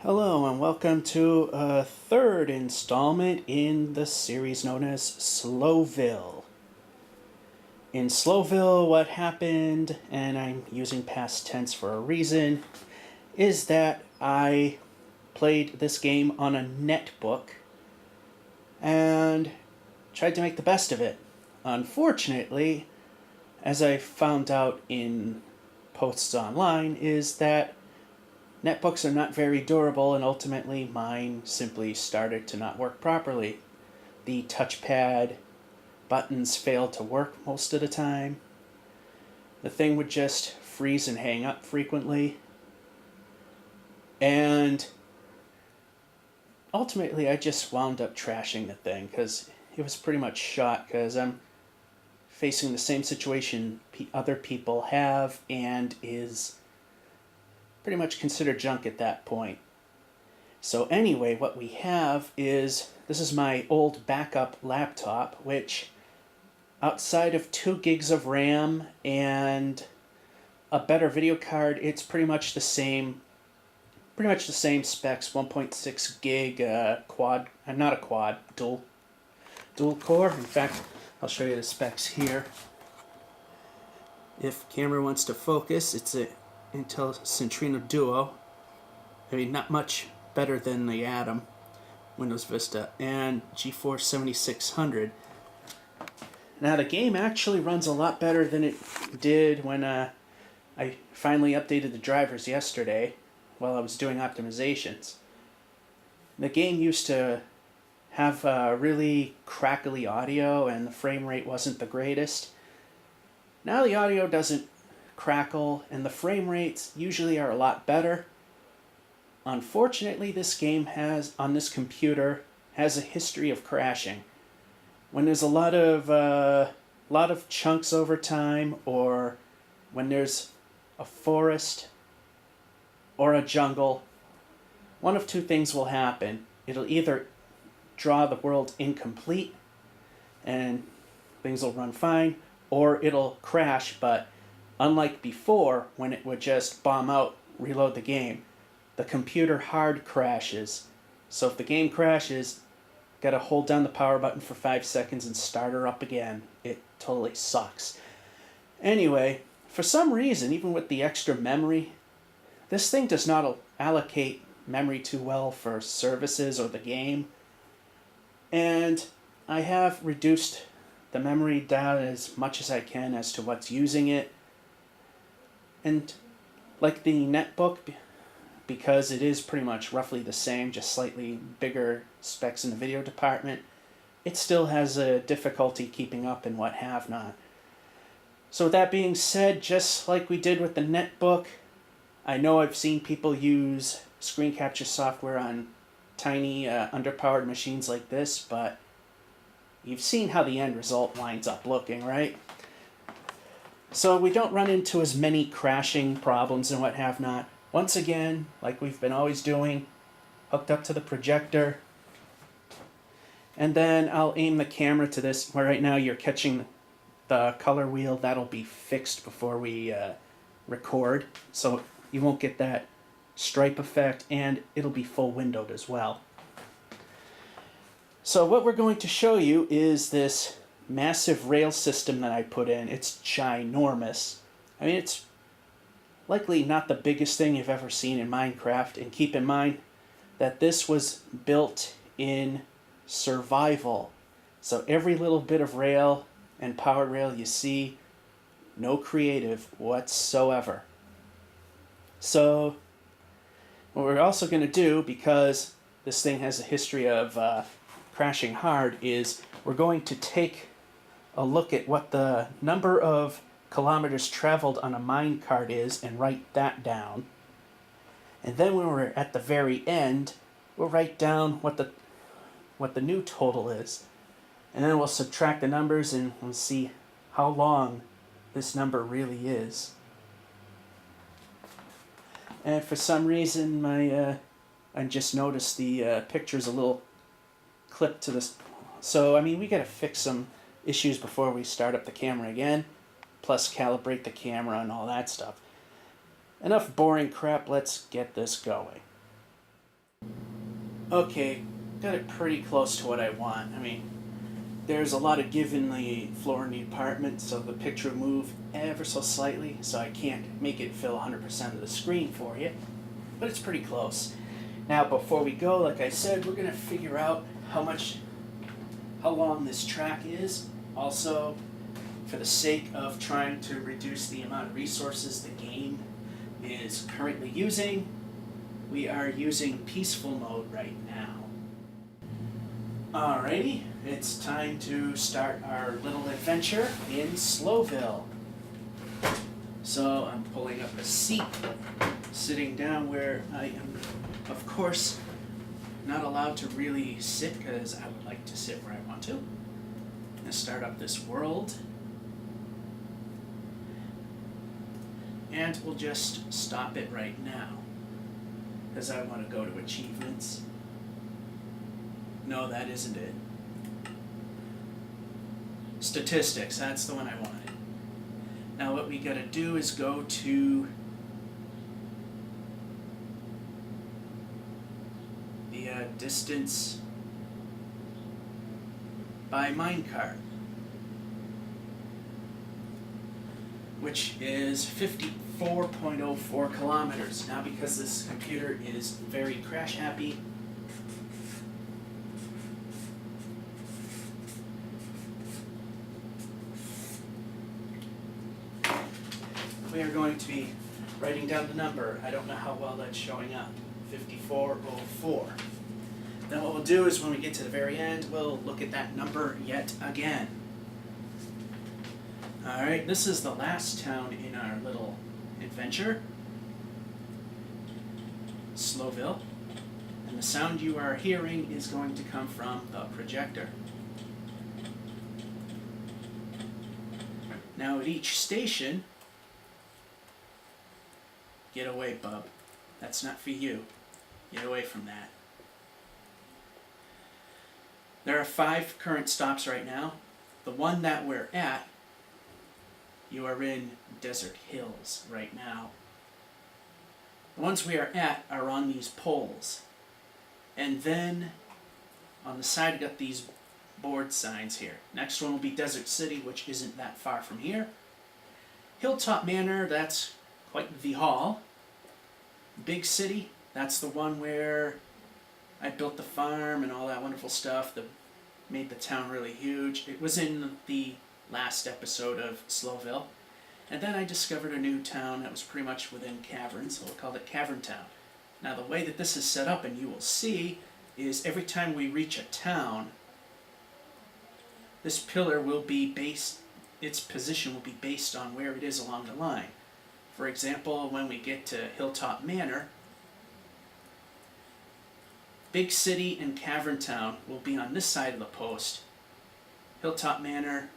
Hello and welcome to a third installment in the series known as Slowville. In Slowville, what happened, and I'm using past tense for a reason, is that I played this game on a netbook and tried to make the best of it. Unfortunately, as I found out in posts online, is that netbooks are not very durable, and ultimately mine simply started to not work properly. The touchpad buttons failed to work most of the time. The thing would just freeze and hang up frequently. And ultimately I just wound up trashing the thing because it was pretty much shot, because I'm facing the same situation other people have and is pretty much considered junk at that point. So anyway, what we have is, this is my old backup laptop, which outside of 2 gigs of RAM and a better video card, it's pretty much the same specs, 1.6 gig quad, not a quad, dual core. In fact, I'll show you the specs here. If camera wants to focus, it's a Intel Centrino Duo. I mean, not much better than the Atom, Windows Vista, and GeForce 7600. Now the game actually runs a lot better than it did when I finally updated the drivers yesterday while I was doing optimizations. The game used to have really crackly audio and the frame rate wasn't the greatest. Now the audio doesn't crackle and the frame rates usually are a lot better. Unfortunately, this game on this computer has a history of crashing. When there's a lot of chunks over time, or when there's a forest or a jungle, one of two things will happen. It'll either draw the world incomplete and things will run fine, or it'll crash, but unlike before, when it would just bomb out, reload the game, the computer hard crashes. So if the game crashes, gotta hold down the power button for 5 seconds and start her up again. It totally sucks. Anyway, for some reason, even with the extra memory, this thing does not allocate memory too well for services or the game. And I have reduced the memory down as much as I can as to what's using it. And like the netbook, because it is pretty much roughly the same, just slightly bigger specs in the video department, it still has a difficulty keeping up and what have not. So with that being said, just like we did with the netbook, I know I've seen people use screen capture software on tiny underpowered machines like this, but you've seen how the end result winds up looking, right? So we don't run into as many crashing problems and what have not. Once again, like we've been always doing, hooked up to the projector. And then I'll aim the camera to this, where right now you're catching the color wheel. That'll be fixed before we record, so you won't get that stripe effect, and it'll be full windowed as well. So what we're going to show you is this massive rail system that I put in. It's ginormous. I mean, it's likely not the biggest thing you've ever seen in Minecraft, and keep in mind that this was built in survival. So every little bit of rail and power rail you see, no creative whatsoever. So what we're also going to do, because this thing has a history of crashing hard, is we're going to take a look at what the number of kilometers traveled on a minecart is and write that down. And then when we're at the very end, we'll write down what the new total is. And then we'll subtract the numbers and we'll see how long this number really is. And for some reason, I just noticed the picture's a little clipped to this. So, I mean, we gotta fix some issues before we start up the camera again, plus calibrate the camera and all that stuff. Enough boring crap, let's get this going. Okay, got it pretty close to what I want. I mean, there's a lot of give in the floor in the apartment, so the picture will move ever so slightly, so I can't make it fill 100% of the screen for you, but it's pretty close. Now, before we go, like I said, we're going to figure out how long this track is. Also, for the sake of trying to reduce the amount of resources the game is currently using, we are using peaceful mode right now. Alrighty, it's time to start our little adventure in Slowville. So I'm pulling up a seat, sitting down where I am, of course, not allowed to really sit because I would like to sit where I want to. I'm going to start up this world. And we'll just stop it right now because I want to go to achievements. No, that isn't it. Statistics, that's the one I wanted. Now what we gotta do is go to the distance by minecart, which is 54.04 kilometers. Now because this computer is very crash happy, we are going to be writing down the number. I don't know how well that's showing up. 5404. Then what we'll do is when we get to the very end, we'll look at that number yet again. Alright, this is the last town in our little adventure. Slowville. And the sound you are hearing is going to come from the projector. Now at each station, get away, bub. That's not for you. Get away from that. There are 5 current stops right now. The one that we're at, you are in Desert Hills right now. The ones we are at are on these poles. And then on the side, we got these board signs here. Next one will be Desert City, which isn't that far from here. Hilltop Manor, that's quite the haul. Big City, that's the one where I built the farm and all that wonderful stuff that made the town really huge. It was in the last episode of Slowville. And then I discovered a new town that was pretty much within Cavern, so we'll call it Cavern Town. Now the way that this is set up, and you will see, is every time we reach a town, this pillar will be based, its position will be based on where it is along the line. For example, when we get to Hilltop Manor, Big City and Cavern Town will be on this side of the post. Hilltop Manor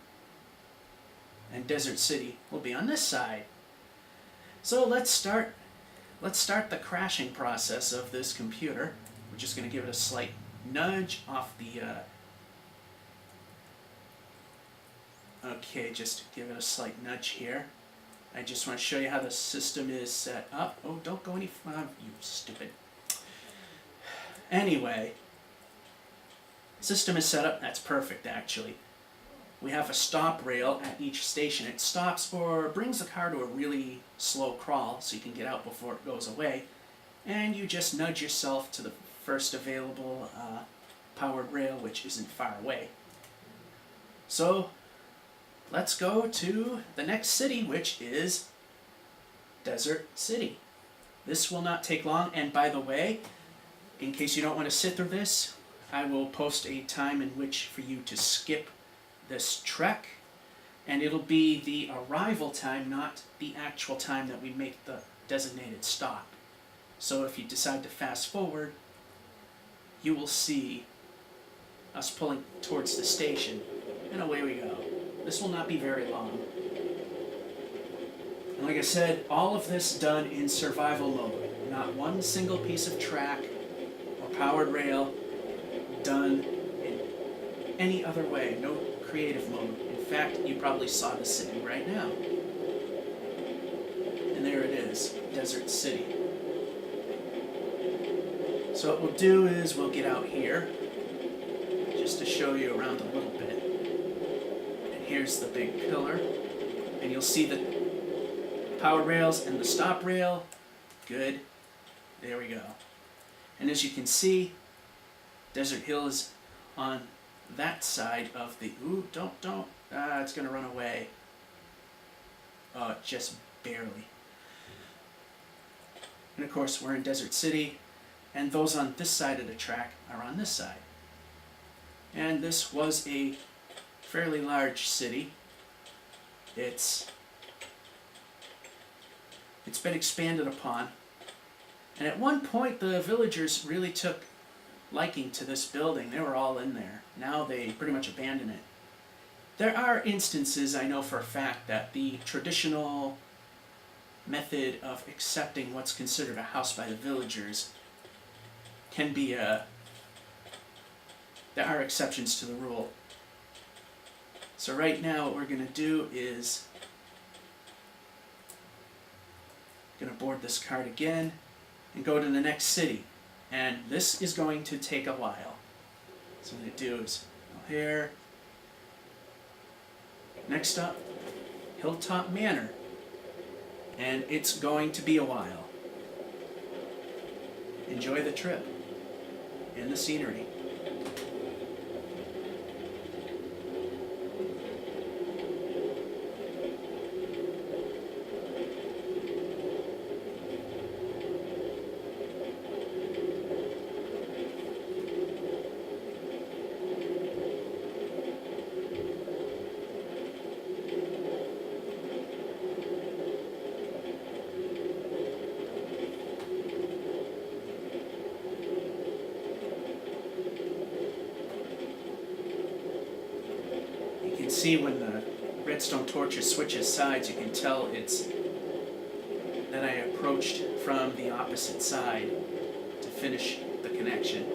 and Desert City will be on this side. So let's start the crashing process of this computer. We're just going to give it a slight nudge off the okay, just give it a slight nudge here. I just want to show you how the system is set up. Oh, don't go any further, you stupid. Anyway, system is set up. That's perfect, actually. We have a stop rail at each station. It stops or brings the car to a really slow crawl so you can get out before it goes away. And you just nudge yourself to the first available powered rail, which isn't far away. So let's go to the next city, which is Desert City. This will not take long, and by the way, in case you don't want to sit through this, I will post a time in which for you to skip this trek, and it'll be the arrival time, not the actual time that we make the designated stop. So if you decide to fast forward, you will see us pulling towards the station, and away we go. This will not be very long. And like I said, all of this done in survival mode. Not one single piece of track or powered rail done in any other way. No creative mode. In fact, you probably saw the city right now. And there it is, Desert City. So what we'll do is we'll get out here just to show you around a little bit. And here's the big pillar. And you'll see the power rails and the stop rail. Good. There we go. And as you can see, Desert Hill is on that side of the... Ooh, don't. It's going to run away. Just barely. And of course, we're in Desert City, and those on this side of the track are on this side. And this was a fairly large city. It's been expanded upon. And at one point, the villagers really took liking to this building. They were all in there. Now they pretty much abandon it. There are instances, I know for a fact, that the traditional method of accepting what's considered a house by the villagers can be there are exceptions to the rule. So right now what we're going to do is going to board this cart again and go to the next city. And this is going to take a while. So what I'm going to do is go here. Next up, Hilltop Manor. And it's going to be a while. Enjoy the trip and the scenery. See when the redstone torch switches sides, you can tell it's that I approached from the opposite side to finish the connection.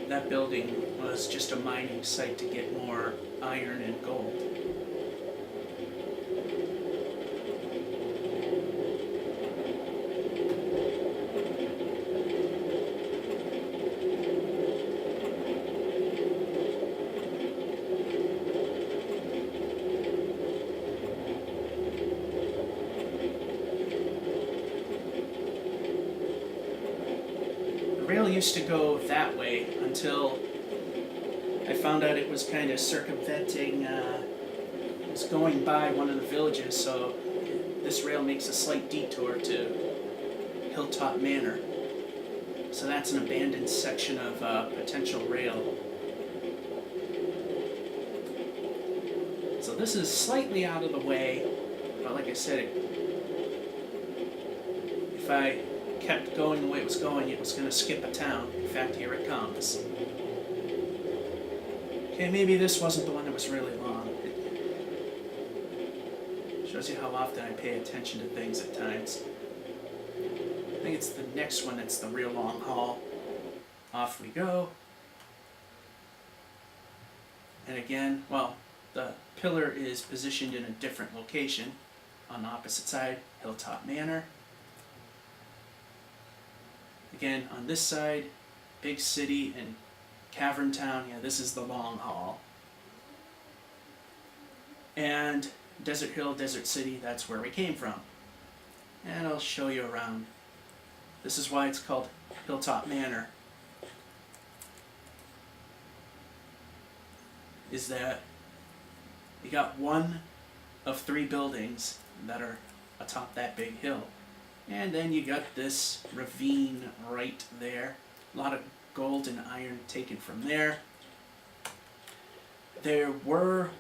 That building was just a mining site to get more iron and gold. The rail used to go that way until I found out it was kind of circumventing, it was going by one of the villages, so this rail makes a slight detour to Hilltop Manor. So that's an abandoned section of potential rail. So this is slightly out of the way, but like I said, if I kept going the way it was going to skip a town. In fact, here it comes. Okay, maybe this wasn't the one that was really long. It shows you how often I pay attention to things at times. I think it's the next one that's the real long haul. Off we go. And again, well, the pillar is positioned in a different location on the opposite side, Hilltop Manor. Again, on this side, big city and cavern town. Yeah, this is the long haul. And Desert Hill, Desert City, that's where we came from. And I'll show you around. This is why it's called Hilltop Manor. Is that you got one of 3 buildings that are atop that big hill. And then you got this ravine right there. A lot of gold and iron taken from there. There were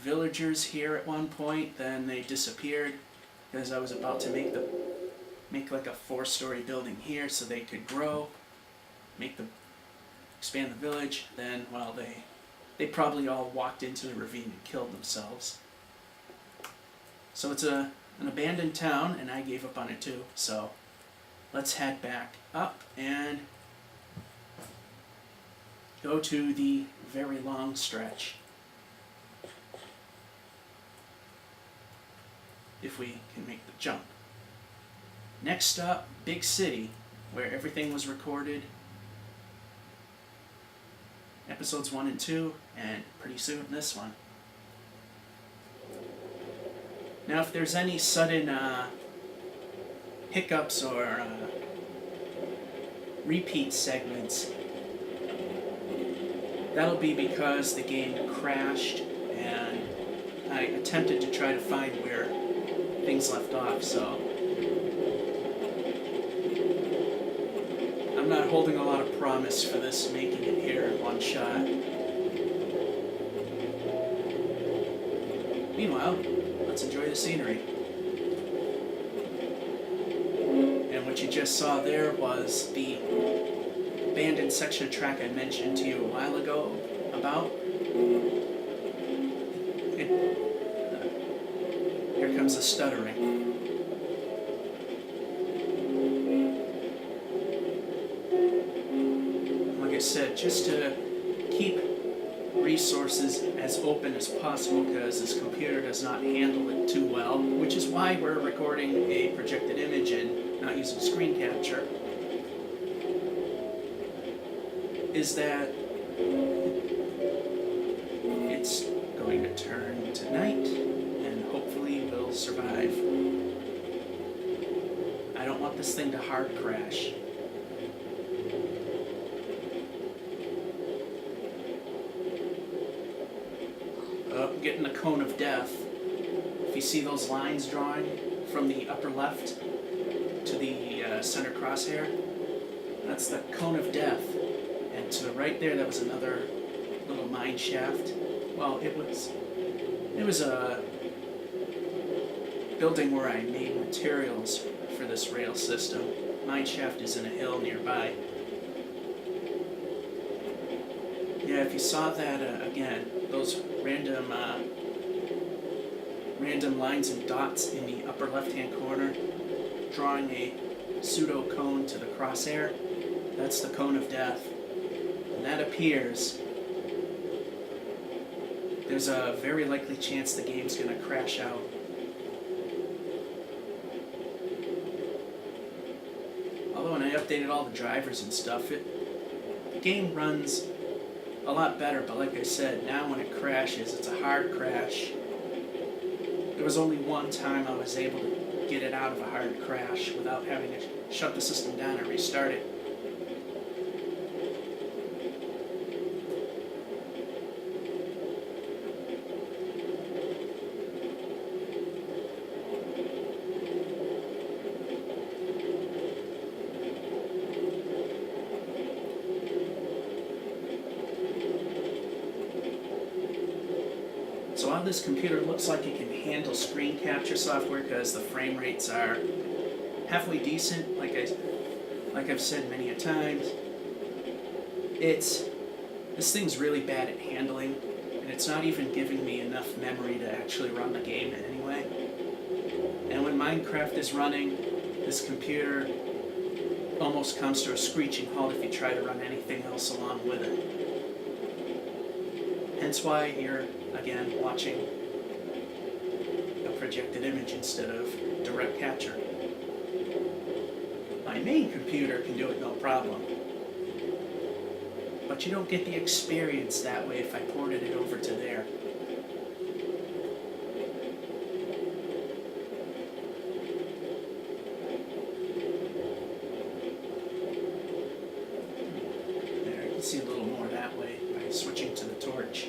villagers here at one point, then they disappeared because I was about to make like a 4-story building here so they could grow, expand the village. Then, well, they probably all walked into the ravine and killed themselves. So it's an abandoned town, and I gave up on it too. So let's head back up and go to the very long stretch. If we can make the jump. Next up, Big City, where everything was recorded. Episodes 1 and 2, and pretty soon this one. Now, if there's any sudden hiccups or repeat segments, that'll be because the game crashed and I attempted to try to find where things left off, so I'm not holding a lot of promise for this making it here in one shot. Meanwhile, let's enjoy the scenery. And what you just saw there was the abandoned section of track I mentioned to you a while ago about. Here comes the stuttering. Like I said, just to keep resources as open as possible because this computer does not handle it too well, which is why we're recording a projected image and not using screen capture, is that it's going to turn to night and hopefully we'll survive. I don't want this thing to hard crash. Oh, getting the cone of death. If you see those lines drawing from the upper left to the center crosshair, that's the cone of death. And to the right there, that was another little mine shaft. Well, it was a building where I made materials for this rail system. Mine shaft is in a hill nearby. Yeah, if you saw that again, those random lines and dots in the upper left-hand corner, drawing a pseudo cone to the crosshair, that's the cone of death. When that appears, there's a very likely chance the game's going to crash out. Although when I updated all the drivers and stuff, the game runs a lot better, but like I said, now when it crashes, it's a hard crash. There was only one time I was able to get it out of a hard crash without having to shut the system down and restart it. So on this computer, it looks like it can handle screen capture software because the frame rates are halfway decent. Like I've said many a times, this thing's really bad at handling, and it's not even giving me enough memory to actually run the game in any way. And when Minecraft is running, this computer almost comes to a screeching halt if you try to run anything else along with it. Hence why you're, again, watching a projected image instead of direct capture. My main computer can do it no problem, but you don't get the experience that way if I ported it over to there. There, you can see a little more that way by switching to the torch.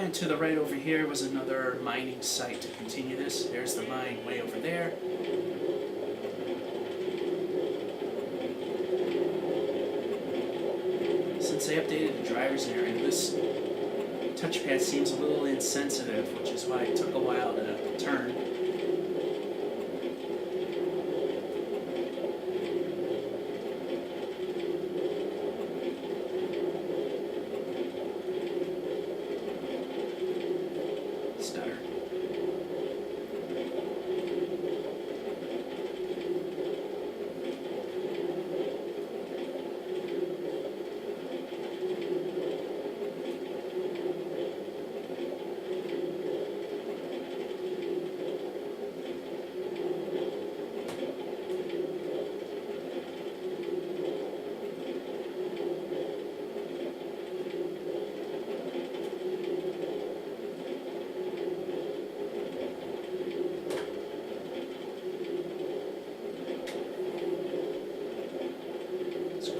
And to the right over here was another mining site to continue this. There's the mine way over there. Since I updated the driver's area, this touchpad seems a little insensitive, which is why it took a while to turn. Stutter.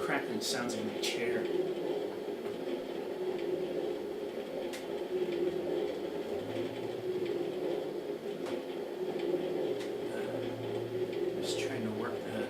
Crackling sounds in my chair. Just trying to work the...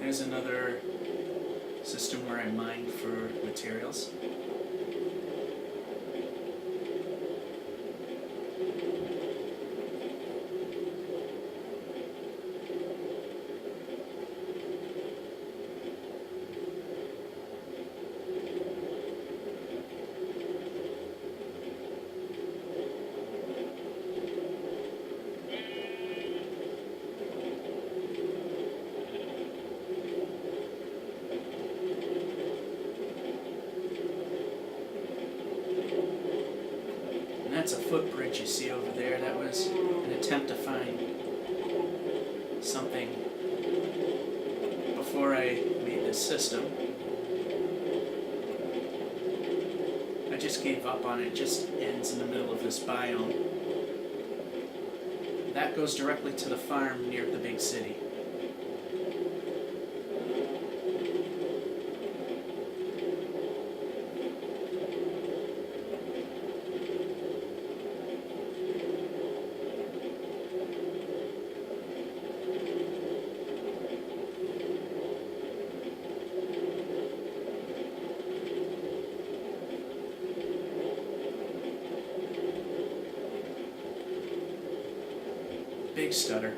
There's another system where I mine for materials. That's a footbridge you see over there. That was an attempt to find something before I made this system. I just gave up on it. It just ends in the middle of this biome. That goes directly to the farm near the big city. Big stutter.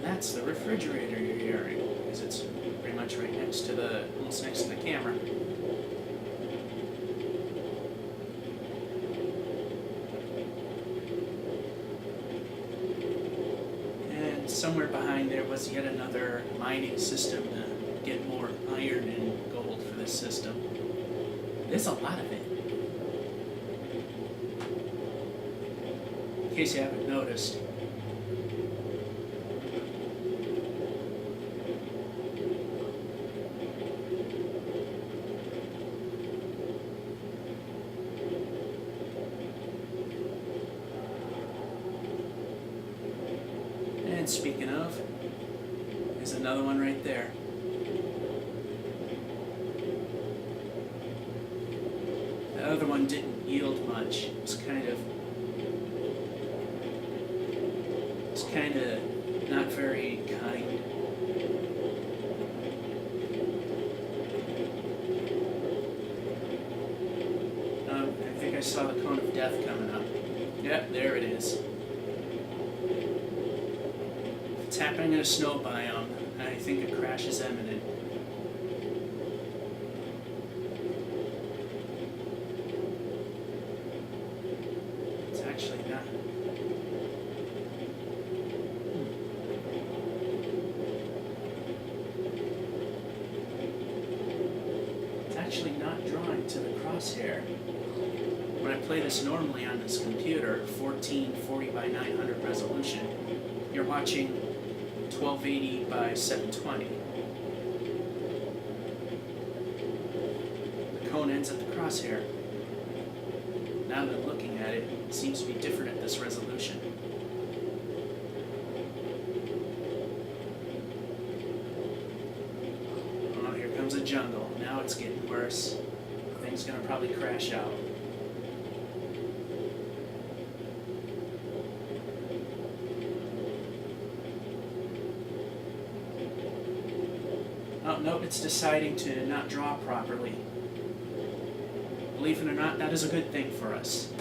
And that's the refrigerator you're hearing, because it's pretty much right next to the, almost next to the camera. And somewhere behind there was yet another mining system to get more iron and gold for this system. There's a lot of it. In case you haven't noticed. And speaking of, there's another one right there. The other one didn't yield much. It was kind of not very kind. I think I saw the cone of death coming up. Yep, there it is. If it's happening in a snow biome, I think a crash is imminent. It's actually not. Actually not drawing to the crosshair. When I play this normally on this computer, 1440 by 900 resolution, you're watching 1280 by 720. The cone ends at the crosshair. Now that I'm looking at it, it seems to be different at this resolution. Oh, here comes a jungle. Now it's getting worse. Thing's gonna probably crash out. Oh, no, it's deciding to not draw properly. Believe it or not, that is a good thing for us.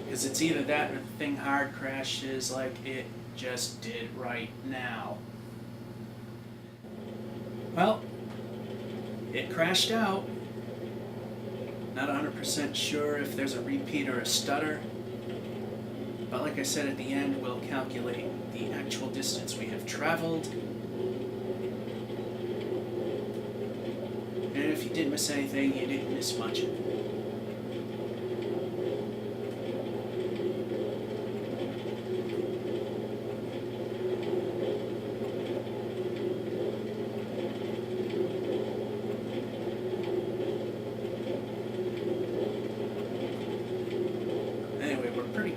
Because it's either that or the thing hard crashes like it just did right now. Well, it crashed out. Not 100% sure if there's a repeat or a stutter. But like I said at the end, we'll calculate the actual distance we have traveled. And if you did miss anything, you didn't miss much.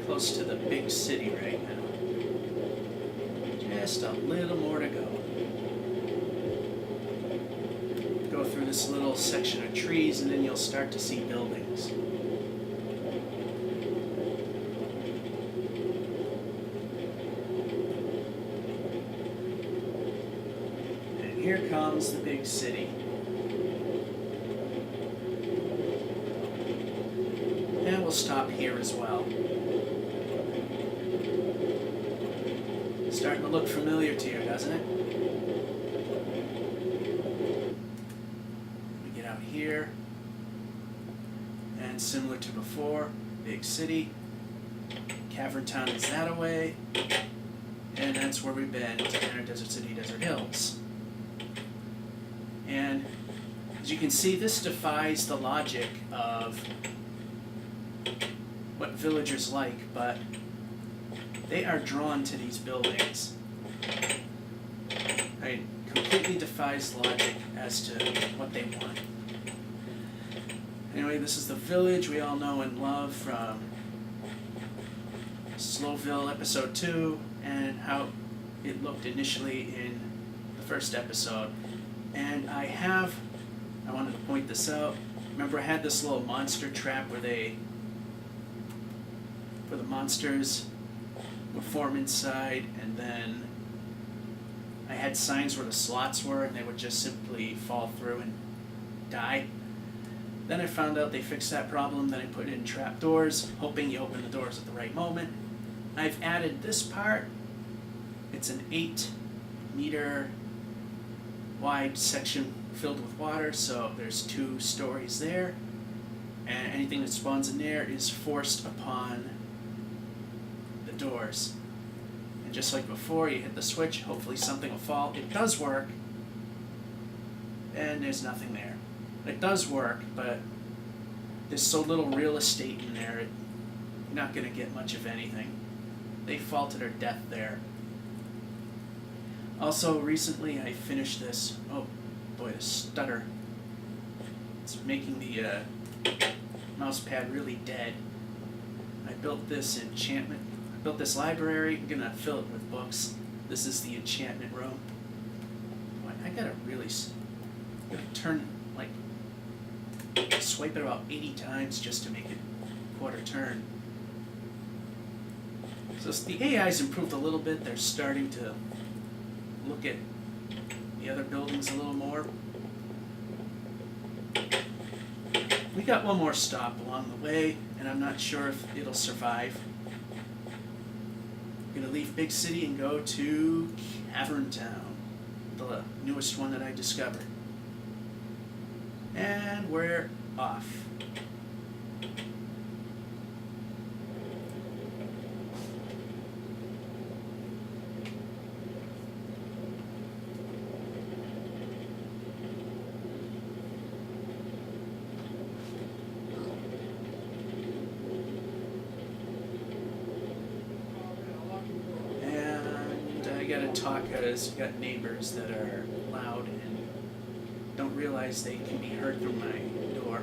Close to the big city right now. Just a little more to go. Go through this little section of trees and then you'll start to see buildings. And here comes the big city. And we'll stop here as well. Starting to look familiar to you, doesn't it? We get out here, and similar to before, big city, cavern town is that away, and that's where we've been, to Manor, Desert City, Desert Hills. And as you can see, this defies the logic of what villagers like, but they are drawn to these buildings. It completely defies logic as to what they want. Anyway, this is the village we all know and love from Slowville episode 2 and how it looked initially in the first episode. And I wanted to point this out. Remember I had this little monster trap where the monsters would form inside and then I had signs where the slots were and they would just simply fall through and die. Then I found out they fixed that problem. Then I put in trap doors, hoping you open the doors at the right moment. I've added this part. It's an 8-meter wide section filled with water, so there's 2 stories there. And anything that spawns in there is forced upon the doors. And just like before, you hit the switch, hopefully something will fall. It does work, and there's nothing there. It does work, but there's so little real estate in there, you're not going to get much of anything. They fall to their death there. Also, recently I finished this. Oh boy, the stutter. It's making the mouse pad really dead. I built this enchantment. I built this library. I'm going to fill it with books. This is the enchantment room. Boy, I gotta really turn, like, swipe it about 80 times just to make it quarter turn. So the AI's improved a little bit. They're starting to look at the other buildings a little more. We got one more stop along the way, and I'm not sure if it'll survive. I'm gonna leave Big City and go to Cavern Town, the newest one that I discovered. And we're off. Gotta talk because you got neighbors that are loud and don't realize they can be heard through my door.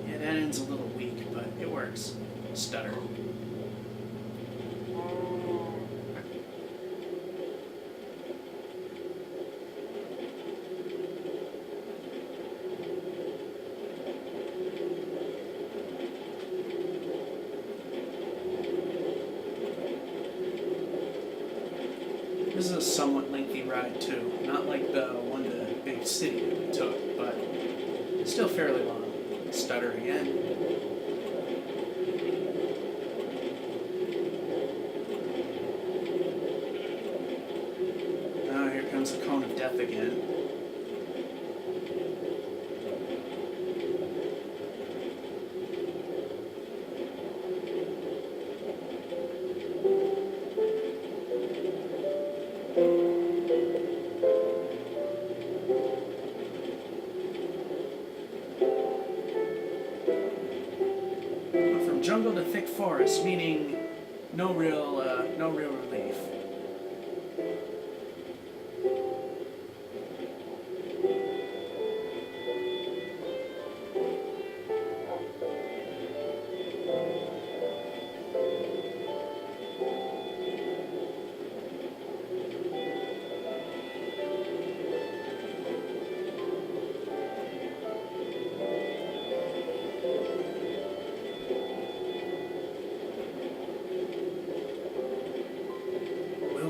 Yeah, that end's a little weak, but it works. Stutter. This is a somewhat lengthy ride too, not like the one to Big City that we took, but still fairly long. Stutter again. Now here comes the cone of death again. Jungle to thick forest, meaning no real relief.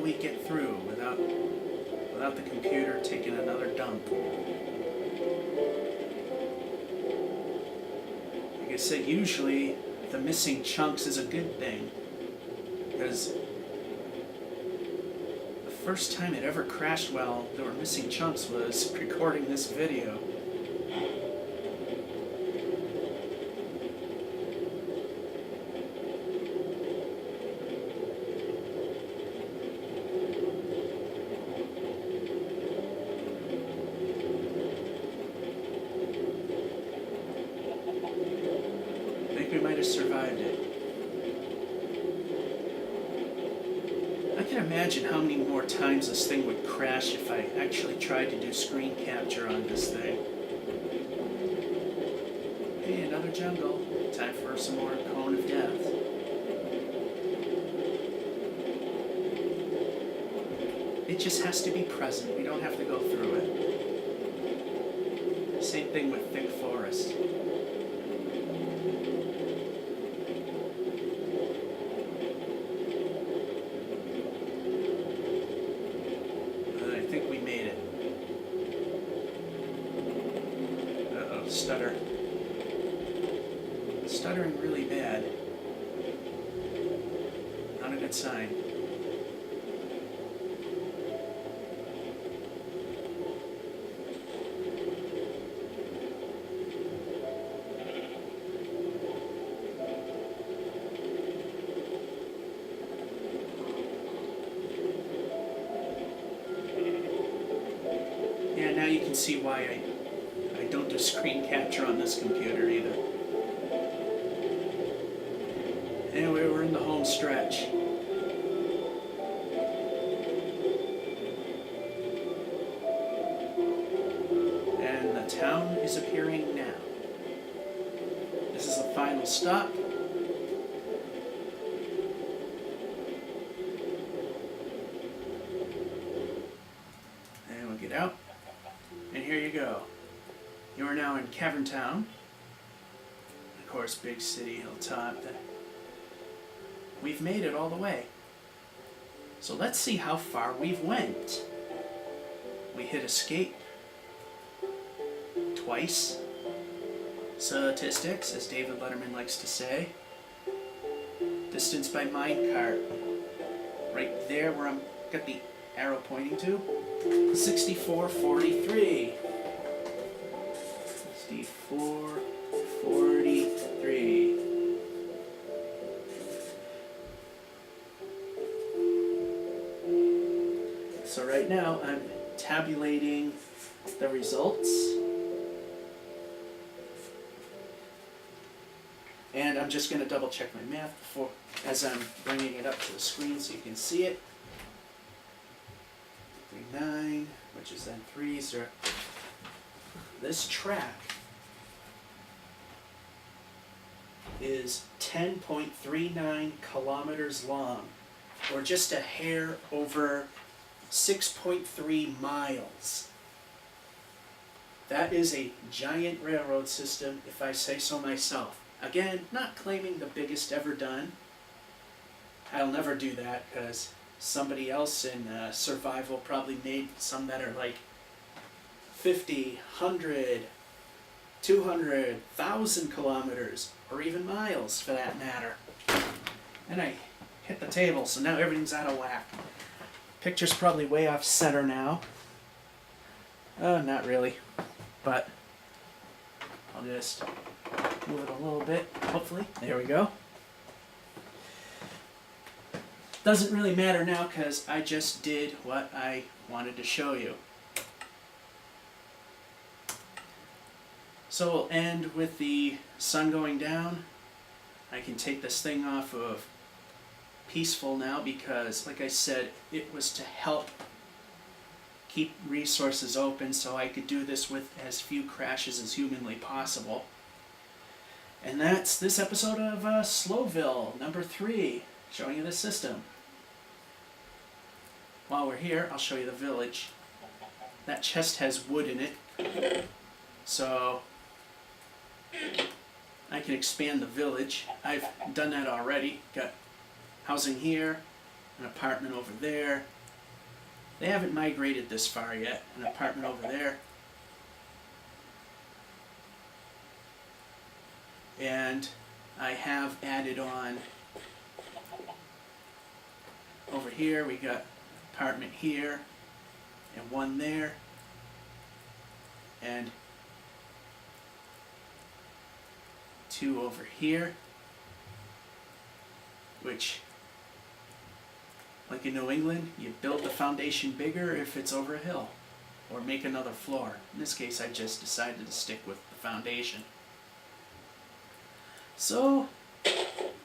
We get through without the computer taking another dump. Like I said, usually the missing chunks is a good thing, because the first time it ever crashed while there were missing chunks was recording this video. We might have survived it. I can imagine how many more times this thing would crash if I actually tried to do screen capture on this thing. Hey, another jungle. Time for some more cone of death. It just has to be present. We don't have to go through it. Same thing with thick forest. I think we made it. Uh-oh, stutter. Stuttering really bad. Not a good sign. Yeah, now you can see why I don't do screen capture on this computer either. Anyway, we're in the home stretch. And the town is appearing now. This is the final stop. And we'll get out. And here you go. You are now in Cavern Town. Of course, big city, Hilltop. We've made it all the way. So let's see how far we've went. We hit escape twice. Statistics, as David Letterman likes to say. Distance by minecart. Right there where I'm got the arrow pointing to. 6443. 6443. So right now I'm tabulating the results. And I'm just going to double check my math before, as I'm bringing it up to the screen so you can see it. 39, which is then 3, 0. This track is 10.39 kilometers long, or just a hair over 6.3 miles. That is a giant railroad system, if I say so myself. Again, not claiming the biggest ever done. I'll never do that because somebody else in survival probably made some that are like 50, 100, 200, 1,000 kilometers, or even miles for that matter. And I hit the table, so now everything's out of whack. Picture's probably way off center now. Not really, but I'll just move it a little bit, hopefully. There we go. Doesn't really matter now because I just did what I wanted to show you. So we'll end with the sun going down. I can take this thing off of peaceful now because, like I said, it was to help keep resources open so I could do this with as few crashes as humanly possible. And that's this episode of Slowville, number 3, showing you the system. While we're here, I'll show you the village. That chest has wood in it, so I can expand the village. I've done that already. Got housing here, an apartment over there. They haven't migrated this far yet. An apartment over there. And I have added on over here. We got an apartment here and one there. And 2 over here, which, like in New England, you build the foundation bigger if it's over a hill, or make another floor. In this case, I just decided to stick with the foundation. So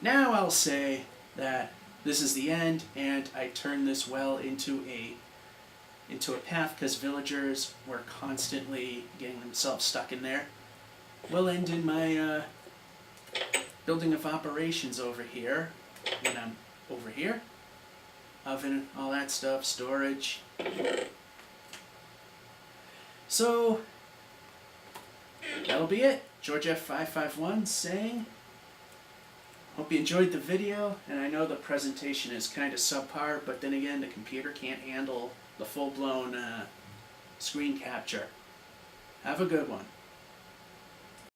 now I'll say that this is the end, and I turn this well into a path because villagers were constantly getting themselves stuck in there. We'll end in my building of operations over here when I'm over here. Oven, all that stuff, storage. So that'll be it. George F551 saying, hope you enjoyed the video, and I know the presentation is kind of subpar, but then again, the computer can't handle the full-blown screen capture. Have a good one.